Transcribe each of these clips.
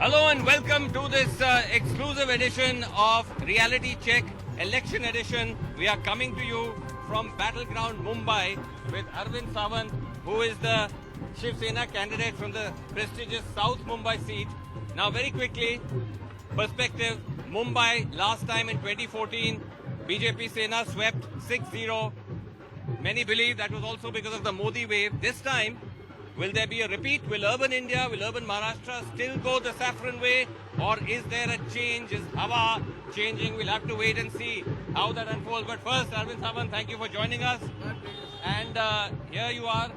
Hello and welcome to this exclusive edition of Reality Check Election Edition. We are coming to you from Battleground Mumbai with Arvind Sawant, who is the Shiv Sena candidate from the prestigious South Mumbai seat. Now, very quickly, perspective: Mumbai last time in 2014, BJP Sena swept 6-0. Many believe that was also because of the Modi wave. This time, will there be a repeat? Will urban India, will urban Maharashtra still go the saffron way? Or is there a change? Is Hawa changing? We'll have to wait and see how that unfolds. But first, Arvind Sawant, thank you for joining us. And here you are,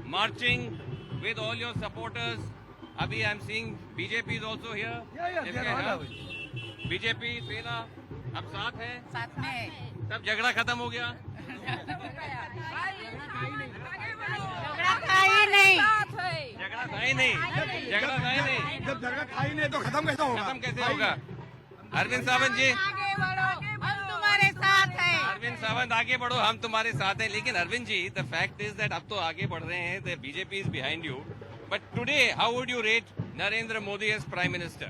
marching with all your supporters. Abhi, I'm seeing BJP is also here. Yeah, they're all away. BJP, Sena, अब साथ हैं? साथ में सब झगड़ा खत्म हो गया? झगड़ा था ही नहीं। झगड़ा था ही नहीं। झगड़ा था ही नहीं। जब झगड़ा था ही नहीं तो खत्म कैसे होगा? खत्म कैसे होगा? अरविंद सावंत जी, आगे बढ़ो, हम तुम्हारे साथ हैं। अरविंद सावंत आगे बढ़ो, हम तुम्हारे साथ हैं. लेकिन Arvind ji, the fact is that अब तो आगे बढ़ रहे हैं, the BJP is behind you. But today, how would you rate Narendra Modi as Prime Minister?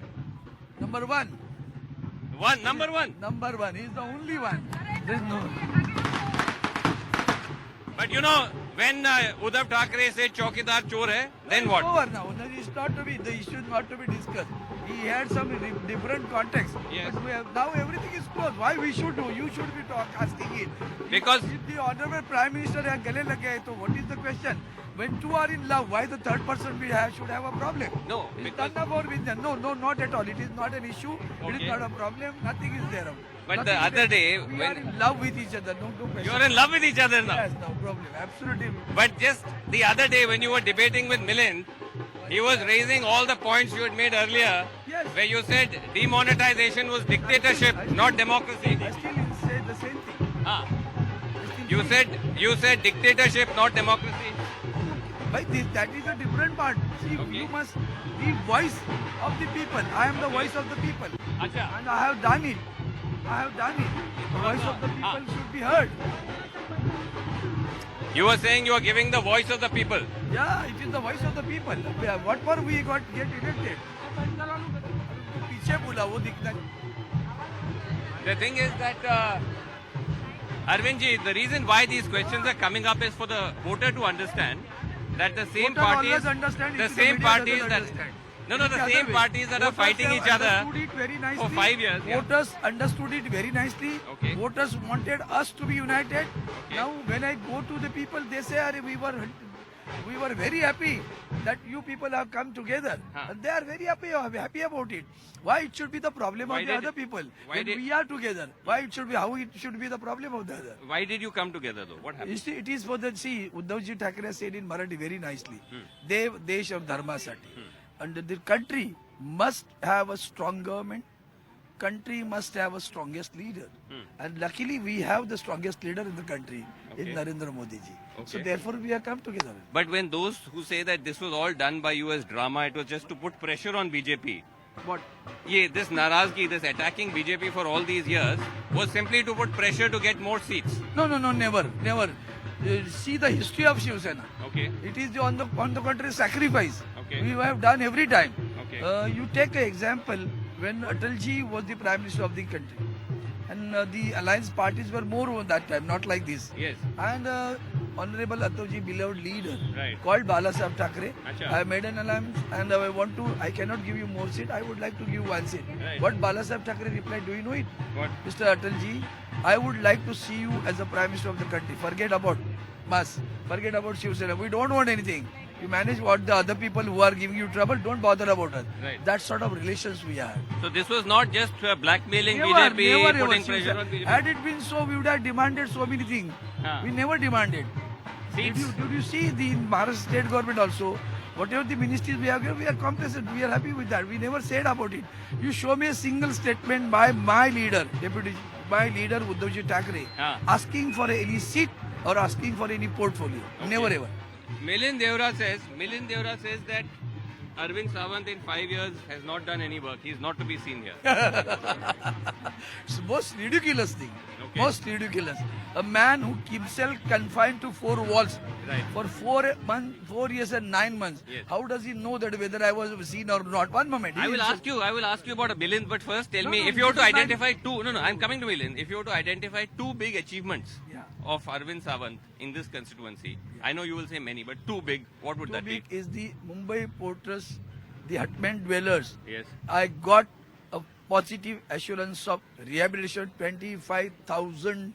Number one. Number one. Number one. He's the only one. There's no. But you know, when Uddhav Thackeray said Chaukidar chor hai, then what? Over now. It's not to be. The issue is not to be discussed. He had some different context. Yes. But now everything is closed. Why we should do? You should be asking it. Because If the honorable Prime Minister है गले लगे तो what is the question? When two are in love, why the third person should have a problem? No, It's because none of our business. No, not at all. It is not an issue. It Okay. is not a problem. Nothing is there. But Nothing the is other there. day we when- are in love with each other. No question. you are in love with each other now. Yes, no problem. Absolutely. But just the other day when you were debating with Milind, he was raising all the points you had made earlier, Yes. where you said demonetization was dictatorship, not democracy. I still say the same thing. Ah, I you still said dictatorship, not democracy. But that is a different part. See, Okay. you must be voice of the people. I am the voice of the people. Acha. And I have done it. The voice of the people should be heard. You were saying you are giving the voice of the people. Yeah, it is the voice of the people. What for we get elected? पीछे बोला वो दिखता नहीं. The thing is that, Arvind ji, the reason why these questions are coming up is for the voter to understand that the same Voter parties, always understand, the it is the same media parties doesn't that, understand. no, the It's the same other way. parties that are Voters fighting have each other understood it very nicely. for 5 years. Yeah. Voters understood it very nicely. Okay. Voters wanted us to be united. Okay. Now, when I go to the people, they say, "Arey, we were very happy that you people have come together." Huh. And they are very happy about it. Why it should be the problem Why of the did- other people? why When did- we are together, why it should be how it should be the problem of the other? Why did you come together though? What happened? You see, it is for the Uddhavji Thackeray said in Marathi very nicely. Dev Desh of Dharmasati. And the country must have a strong government. Country must have a strongest leader. And luckily we have the strongest leader in the country, in Okay. Narendra Modi ji. So Okay. therefore we have come together. But when those who say that this was all done by you as drama, it was just to put pressure on BJP. What? This narazgi, this attacking BJP for all these years was simply to put pressure to get more seats. No, never. See the history of Shiv Sena. Okay. It is on the contrary sacrifice. Okay. We have done every time. Okay. You take an example when Atalji was the Prime Minister of the country. And the alliance parties were more on that time, not like this. Yes. And Honorable Atalji, beloved leader, Right. called Balasaheb Thackeray. Acha. I made an alliance and I cannot give you more seat. I would like to give you one seat. Right. What Balasaheb Thackeray replied, do you know it? What? Mr. Atalji, I would like to see you as the Prime Minister of the country. Forget about Mas. Forget about Shiv Sena. We don't want anything. You manage what the other people who are giving you trouble, don't bother about us. Right. That sort of relations we have. So this was not just blackmailing Never, BJP, never, putting Shiv pressure Sena. on BJP. Had it been so, we would have demanded so many things. Huh. We never demanded. Seats. Did you see the Maharashtra state government also? Whatever the ministries we have given, we are complacent. We are happy with that. We never said about it. You show me a single statement by my leader, my leader Uddhavji Thackeray, Huh. asking for any seat or asking for any portfolio. Okay. Never ever. Milind Deora says that Arvind Sawant in 5 years has not done any work. He's not to be seen here. It's the most ridiculous thing. Okay. Most ridiculous. A man who keeps himself confined to 4 walls Right. for 4 years and 9 months. Yes. How does he know that whether I was seen or not? One moment. I will ask you about a Milind, but first tell me No, if you were to this is my- identify two. No, I'm coming to Milind. If you were to identify 2 big achievements Yeah. of Arvind Sawant in this constituency, I know you will say many, but 2 big. What would Too that big be? is the Mumbai porters, the hutman dwellers. Yes. I got a positive assurance of rehabilitation. 25,000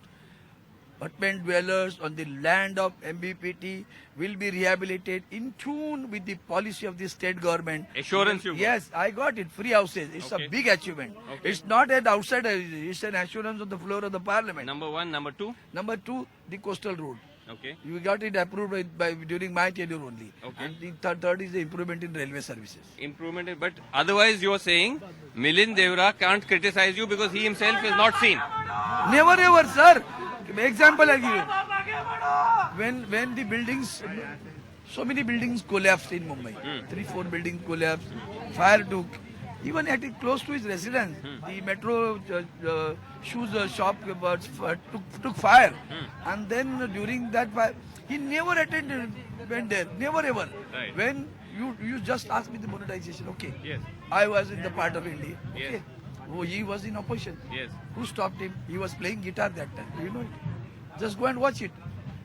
hutman dwellers on the land of MBPT will be rehabilitated in tune with the policy of the state government. Assurance you got. Yes, I got it. Free houses. It's Okay. a big achievement. Okay. It's not an outside. It's an assurance on the floor of the parliament. Number 1, number 2. Number 2, the coastal road. Okay. You got it approved by during my tenure only. Okay. And the third is the improvement in railway services. Improvement, but otherwise you are saying Milind Devra can't criticize you because he himself is not seen. Never ever, sir. Example I give you. When the buildings, so many buildings collapsed in Mumbai. 3-4 buildings collapsed. Fire took. Even at close to his residence, the metro shoes shop took fire. And then during that fire, he never went there. Never ever. Right. When you just asked me the monetization, okay. Yes. I was in the part of India. Yes. Okay. Oh, he was in opposition. Yes. Who stopped him? He was playing guitar that time. You know it. Just go and watch it.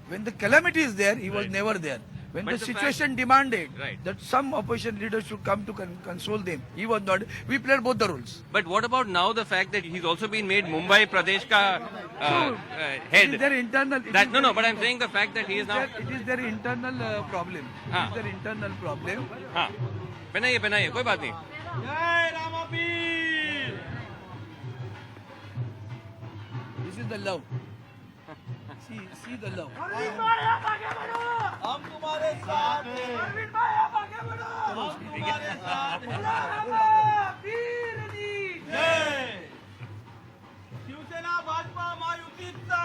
When the calamity is there, he was Right. never there. When But the the situation demanded Right. that some opposition leaders should come to console them, he was not. We played both the roles. But what about now the fact that he's also been made Mumbai Pradesh ka It head? is their internal. it That is no, their- but I'm saying the fact that he is now. It is their internal problem. हाँ. It is their internal problem. हाँ, पहनाइए, कोई बात नहीं. This is the love. See the love. हम तुम्हारे साथ हैं अरविंद भाई आप आगे बढ़ो हम तुम्हारे साथ हैं जय शिवसेना भाजपा महायुतीचा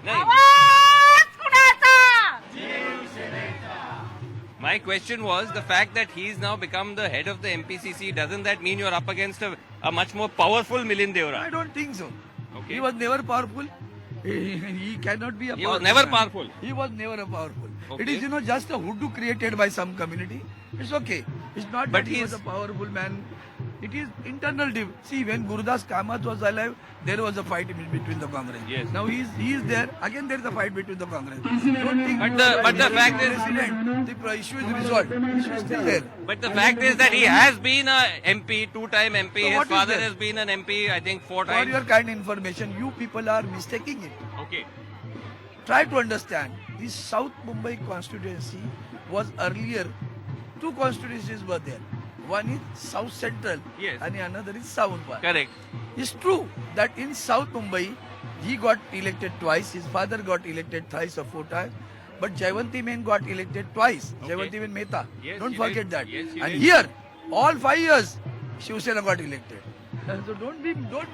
नहीं. आवाज कुणाचा? My question was the fact that he's now become the head of the MPCC. Doesn't that mean you're up against a much more powerful Milind I Devra? don't think so. Okay. He was never powerful. He cannot be a He powerful was never man. powerful. He was never a powerful. It Okay. is, just a hoodoo created by some community. It's okay. It's not But that he was he's- a powerful man. It is internal. See, when Gurudas Kamath was alive, there was a fight between the Congress. Yes. Now he is there. Again, there is a fight between the Congress. Don't think But the fact is- President, the issue is resolved. The issue is still there. But the fact is that he has been a MP, 2-time MP. So His what is father there? has been an MP, I think 4 For times. your kind information, you people are mistaking it. Okay. Try to understand. The South Mumbai constituency was earlier, 2 constituencies were there. One is South Central Yes. and another is South one. Correct. It's true that in South Mumbai, he got elected twice, his father got elected thrice or 4 times, but Jaywanti Men got elected twice. Okay. Jaywanti Men Mehta. Yes, Don't she forget did. that. Yes, she And did. here, all 5 years, Shiv Sena got elected. So don't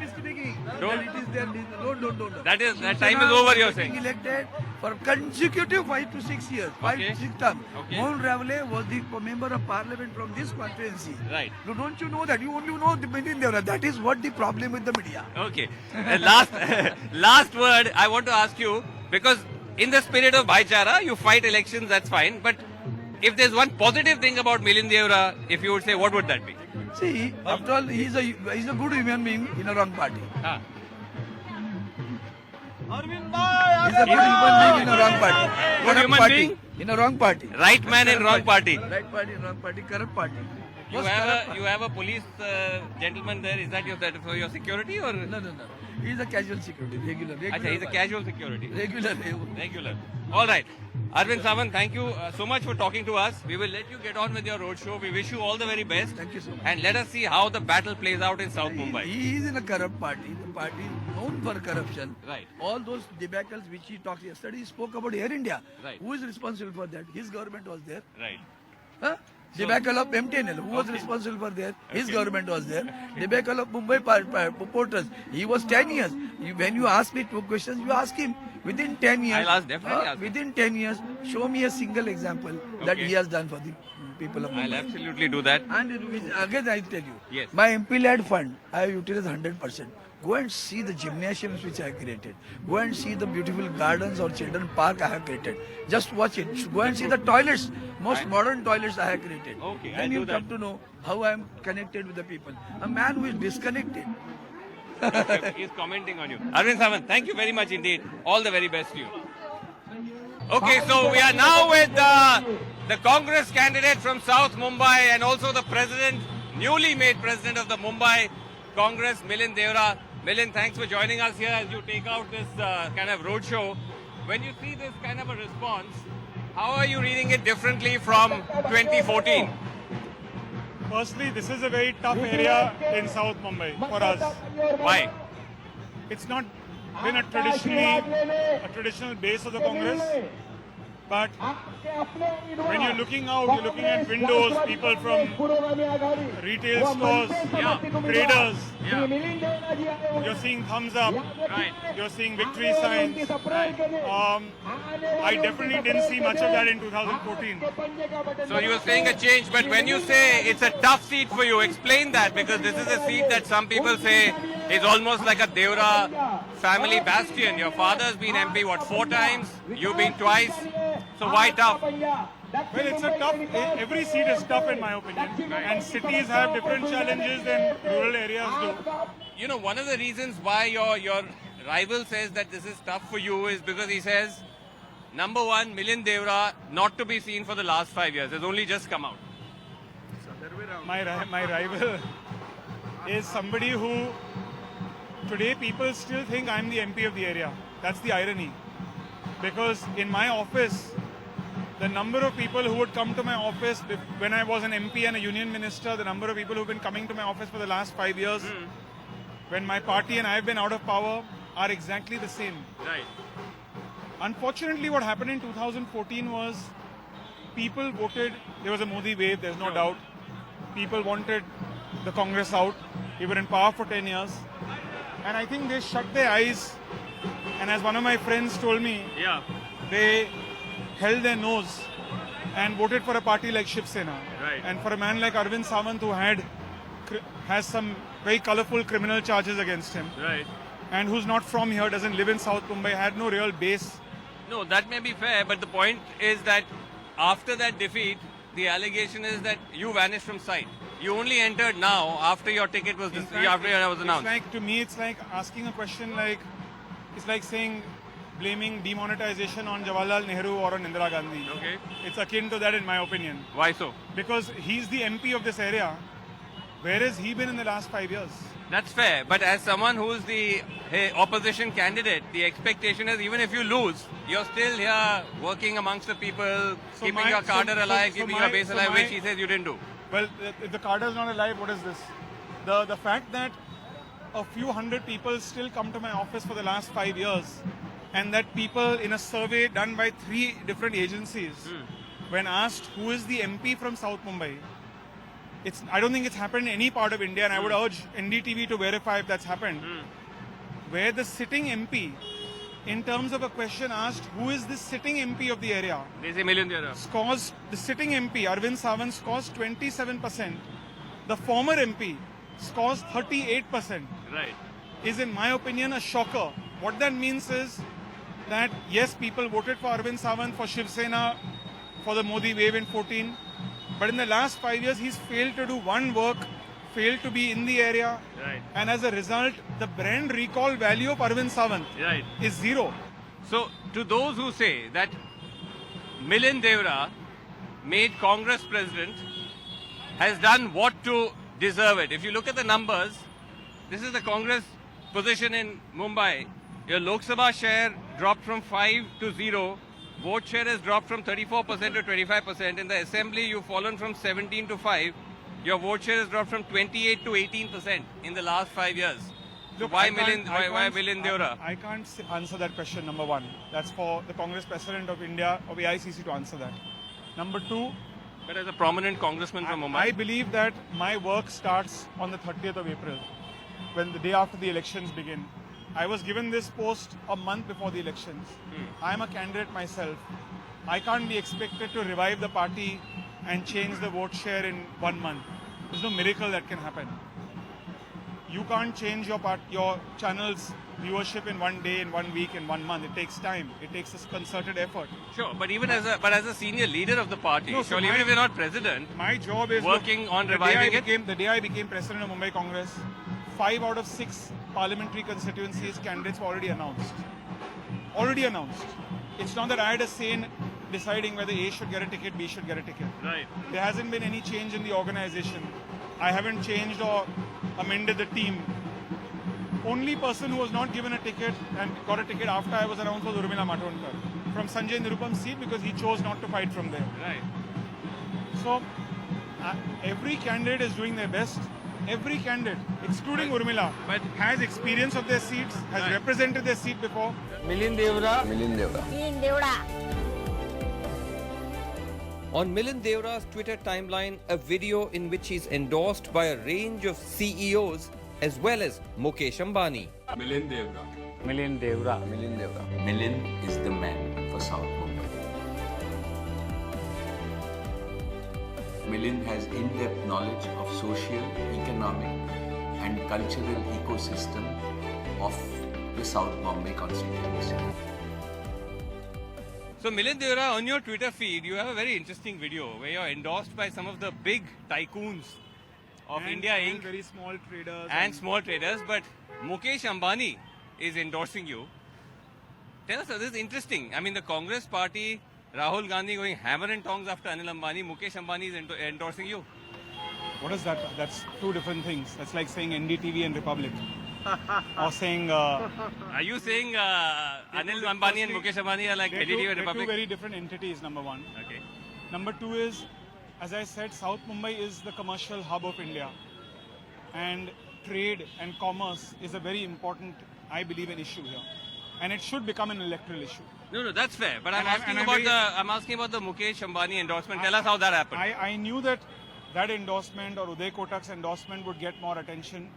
mistake it. Don't- It is there. Don't. That is- that Shiv time Sena is over, you're was getting saying. elected for consecutive 5 to 6 years. 5 Okay. to 6 terms. Okay. Mohan Ravale was the member of parliament from this constituency. Right. No, don't you know that? You only know the Milind Devra. That is what the problem with the media. Okay. Last word I want to ask you, because in the spirit of Bhaichara, you fight elections, that's fine. But if there's one positive thing about Milind Devra, if you would say, what would that be? See, after all, he's a good human being in a wrong party. हाँ. अरविंद भाई He's आगे a good human being in a wrong party. Good Corrupt human party. being? In a wrong party. Right man in wrong party. Right party, wrong party, corrupt party. You Most corrupt have party. you have a police gentleman there. Is that for your security or? No. He's a casual security, regular. Achha, he's a casual security. Regular. Regular. All right. Arvind Sawant, thank you so much for talking to us. We will let you get on with your roadshow. We wish you all the very best. Thank you so much. And let us see how the battle plays out in South Mumbai. He is in a corrupt party. The party is known for corruption. Right. All those debacles which he talked yesterday, he spoke about Air India. Right. Who is responsible for that? His government was there. Right. Huh? Debacle of MTNL, who was responsible for there? His government was there. Debacle of Mumbai porters, he was 10 years. When you ask me 2 questions, you ask him. Within 10 years, I'll definitely ask him. within 10 years, show me a single example that he has done for the people of Mumbai. I'll absolutely do that. And again, I tell you, Yes. my MP led fund, I have utilized 100%. Go and see the gymnasiums which I have created. Go and see the beautiful gardens or children park I have created. Just watch it. Go and see the toilets, most modern toilets I have created. Okay, I'll then do you that. come to know how I am connected with the people. A man who is disconnected. He's commenting on you. Arvind Sawant, thank you very much indeed. All the very best to you. Okay, so we are now with the Congress candidate from South Mumbai and also the president, newly made president of the Mumbai Congress, Milind Deora. Milind, thanks for joining us here as you take out this kind of roadshow. When you see this kind of a response, how are you reading it differently from 2014? Firstly, this is a very tough area in South Mumbai for us. Why? It's not been a traditional base of the Congress, but when you're looking out, you're looking at windows, people from retail stores, traders, you're seeing thumbs up, Right. you're seeing victory signs. I definitely didn't see much of that in 2014. So you were saying a change, but when you say it's a tough seat for you, explain that, because this is a seat that some people say is almost like a Deora family bastion. Your father's been MP, what, 4 times? You've been twice. So why tough? Well, it's a tough, every seat is tough in my opinion, and cities have different challenges than rural areas do. You know, one of the reasons why your rival says that this is tough for you is because he says, number one, Milind Deora not to be seen for the last 5 years. Has only just come out. My rival is somebody who, today people still think I'm the MP of the area. That's the irony. Because in my office, the number of people who would come to my office when I was an MP and a union minister, the number of people who've been coming to my office for the last 5 years, when my party and I have been out of power, are exactly the same. Right. Unfortunately, what happened in 2014 was people voted, there was a Modi wave, there's no doubt. People wanted the Congress out. We were in power for 10 years. And I think they shut their eyes. And as one of my friends told me, Yeah. they held their nose and voted for a party like Shiv Sena. Right. And for a man like Arvind Sawant, who has some very colorful criminal charges against him, Right. and who's not from here, doesn't live in South Mumbai, had no real base. No, that may be fair, but the point is that after that defeat, the allegation is that you vanished from sight. You only entered now after your ticket was In fact, after it was announced. It's like, to me, it's like asking a question like, it's like saying, blaming demonetization on Jawaharlal Nehru or on Indira Gandhi. Okay. It's akin to that in my opinion. Why so? Because he's the MP of this area. Where has he been in the last 5 years? That's fair, but as someone who's the opposition candidate, the expectation is even if you lose, you're still here working amongst the people, So keeping my- your cadre so- alive, so keeping my- your base so alive, my- which he says you didn't do. Well, if the Carter is not alive, what is this? The fact that a few hundred people still come to my office for the last 5 years, and that people in a survey done by 3 different agencies, when asked who is the MP from South Mumbai, I don't think it's happened in any part of India, and I would urge NDTV to verify if that's happened. Where the sitting MP, in terms of a question asked, who is this sitting MP of the area, They say million there. scores, the sitting MP, Arvind Sawant, scores 27%. The former MP scores 38%. Right. Is, in my opinion, a shocker. What that means is that, yes, people voted for Arvind Sawant, for Shiv Sena, for the Modi wave in 14. But in the last 5 years, he's failed to do one work, failed to be in the area. Right. And as a result, the brand recall value of Arvind Sawant Right. is 0. So, to those who say that Milind Deora, made Congress president, has done what to deserve it. If you look at the numbers, this is the Congress position in Mumbai. Your Lok Sabha share dropped from 5 to 0. Vote share has dropped from 34% to 25%. In the assembly, you've fallen from 17 to 5. Your vote share has dropped from 28 to 18% in the last 5 years. So why Milind Deora? I can't answer that question, number one. That's for the Congress President of India, of AICC, to answer that. Number two, But as a prominent congressman from Mumbai. I believe that my work starts on the 30th of April, when the day after the elections begin. I was given this post a month before the elections. I am a candidate myself. I can't be expected to revive the party and change the vote share in 1 month. There's no miracle that can happen. You can't change your channel's viewership in 1 day, in 1 week, in 1 month. It takes time. It takes a concerted effort. Sure, but even as a senior leader of the party, No, so surely even if you're not president, My job is Working on reviving it? The day I became president of Mumbai Congress, 5 out of 6 parliamentary constituencies candidates were already announced. Already announced. It's not that I had a say in deciding whether A should get a ticket, B should get a ticket. right? There hasn't been any change in the organization. I haven't changed or amended the team. Only person who was not given a ticket and got a ticket after I was announced was Urmila Matondkar from Sanjay Nirupam's seat because he chose not to fight from there. Right. So every candidate is doing their best. Every candidate, excluding Urmila, but- has experience of their seats, has Right. represented their seat before. Milind Devra. Milind Devra. On Milind Devra's Twitter timeline, a video in which he's endorsed by a range of CEOs as well as Mukesh Ambani. Milind Devra. Milind is the man for South Mumbai. Milind has in-depth knowledge of social, economic and cultural ecosystem of the South Bombay constituency. So Milind Devra, on your Twitter feed, you have a very interesting video where you're endorsed by some of the big tycoons of And- India and Inc. very small traders and small traders, but Mukesh Ambani is endorsing you. Tell us, this is interesting. I mean, the Congress party, Rahul Gandhi going hammer and tongs after Anil Ambani, Mukesh Ambani is endorsing you. What is that? That's two different things. That's like saying NDTV and Republic. Or saying... Are you saying Anil Ambani and Mukesh Ambani are like they're NDTV and two Republic? very different entities, number one. Okay. Number two is, as I said, South Mumbai is the commercial hub of India. And trade and commerce is a very important, I believe, an issue here. And it should become an electoral issue. No, that's fair. But I'm And I'm- asking and I'm about very- I'm asking about the Mukesh Ambani endorsement. Tell us how that happened. I knew that that endorsement or Uday Kotak's endorsement would get more attention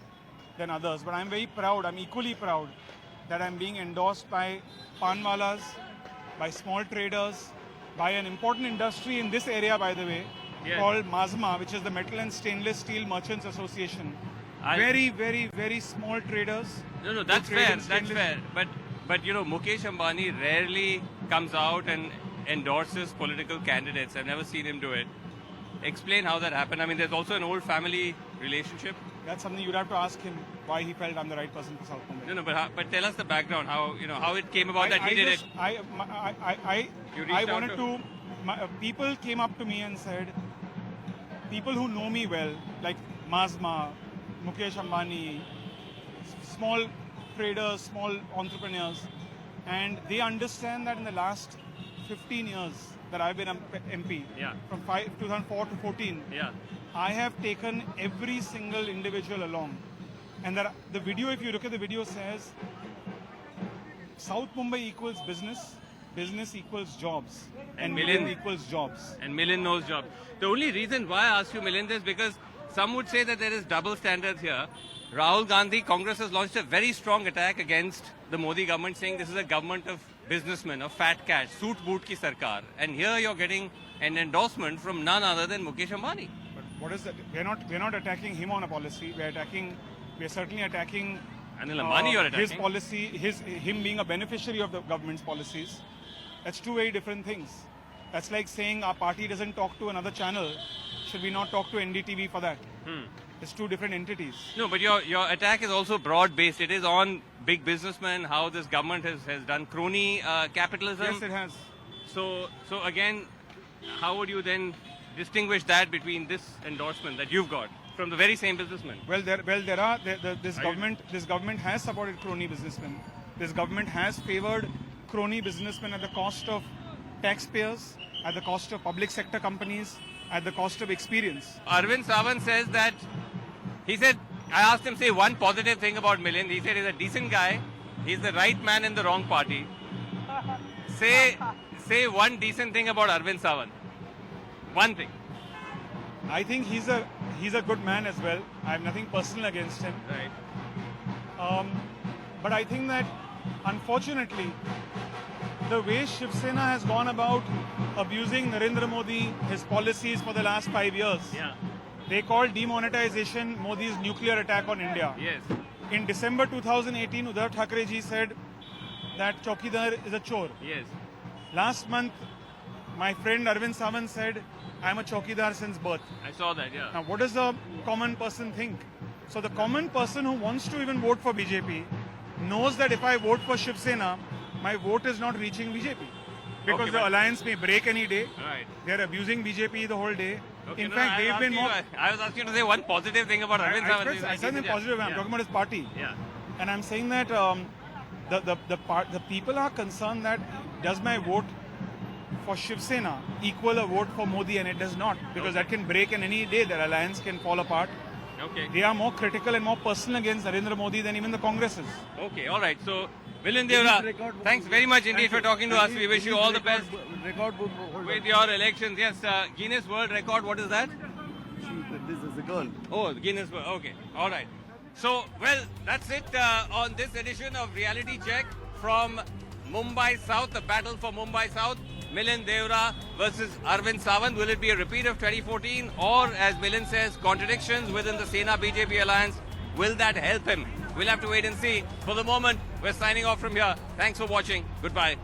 than others. But I'm very proud, I'm equally proud that I'm being endorsed by panwalas, by small traders, by an important industry in this area, by the way, Yeah. called MASMA, which is the Metal and Stainless Steel Merchants Association. Very, very, very small traders. No, who that's trade fair. in That's stainless- fair. But you know, Mukesh Ambani rarely comes out and endorses political candidates. I've never seen him do it. Explain how that happened. I mean, there's also an old family relationship. That's something you'd have to ask him why he felt I'm the right person for South Mumbai. No, but tell us the background. How it came about that he did just, it. I You reached out wanted to- people came up to me and said, people who know me well, like Mazma, Mukesh Ambani, small traders, small entrepreneurs, and they understand that in the last 15 years that I've been MP, Yeah. from 2004 to 14, Yeah. I have taken every single individual along. And that the video, if you look at the video, says South Mumbai equals business, business equals jobs, And and Milind- Milind equals jobs. And Milind knows job. The only reason why I asked you, Milind, is because some would say that there is double standards here. Rahul Gandhi, Congress has launched a very strong attack against the Modi government, saying this is a government of businessmen, of fat cash, suit boot ki sarkar. And here you're getting an endorsement from none other than Mukesh Ambani. But what is that? We're not attacking him on a policy. We're certainly attacking Anil Ambani you're his attacking. policy, him being a beneficiary of the government's policies. That's two very different things. That's like saying our party doesn't talk to another channel. Should we not talk to NDTV for that? It's two different entities. No, but your attack is also broad-based. It is on big businessmen, how this government has done crony capitalism. Yes, it has. So again, how would you then distinguish that between this endorsement that you've got from the very same businessman? This government has supported crony businessmen. This government has favored crony businessmen at the cost of taxpayers, at the cost of public sector companies, at the cost of experience. Arvind Sawant says that, I asked him, say one positive thing about Milind. He said he's a decent guy. He's the right man in the wrong party. Say one decent thing about Arvind Sawant. One thing. I think he's a good man as well. I have nothing personal against him. Right. But I think that unfortunately, the way Shiv Sena has gone about abusing Narendra Modi, his policies for the last 5 years, Yeah. they called demonetization Modi's nuclear attack on India. Yes. In December 2018, Uddhav Thackeray ji said that Chowkidar is a chore. Yes. Last month, my friend Arvind Sawant said, I'm a Chowkidar since birth. I saw that, yeah. Now, what does the common person think? So, the common person who wants to even vote for BJP knows that if I vote for Shiv Sena, my vote is not reaching BJP. Because Okay, the but- alliance may break any day. Right. They're abusing BJP the whole day. Okay, In no, fact, I was they've been asking more. you- I was asking you to say one positive thing about Arvind Sawant. I said in positive way. I'm Yeah. talking about his party. Yeah. And I'm saying that the people are concerned that does my vote for Shiv Sena equal a vote for Modi, and it does not, because that can break in any day. Their alliance can fall apart. Okay. They are more critical and more personal against Narendra Modi than even the Congress is. Okay, all right. So, Milind Devra, thanks very much indeed for talking to us. We wish you all the best with your elections. Yes, Guinness World Record, what is that? This is a girl. Oh, Guinness World. Okay, all right. So, well, that's it on this edition of Reality Check from Mumbai South, the battle for Mumbai South. Milind Devra versus Arvind Sawant. Will it be a repeat of 2014, or, as Milind says, contradictions within the Sena BJP alliance? Will that help him? We'll have to wait and see. For the moment, we're signing off from here. Thanks for watching. Goodbye.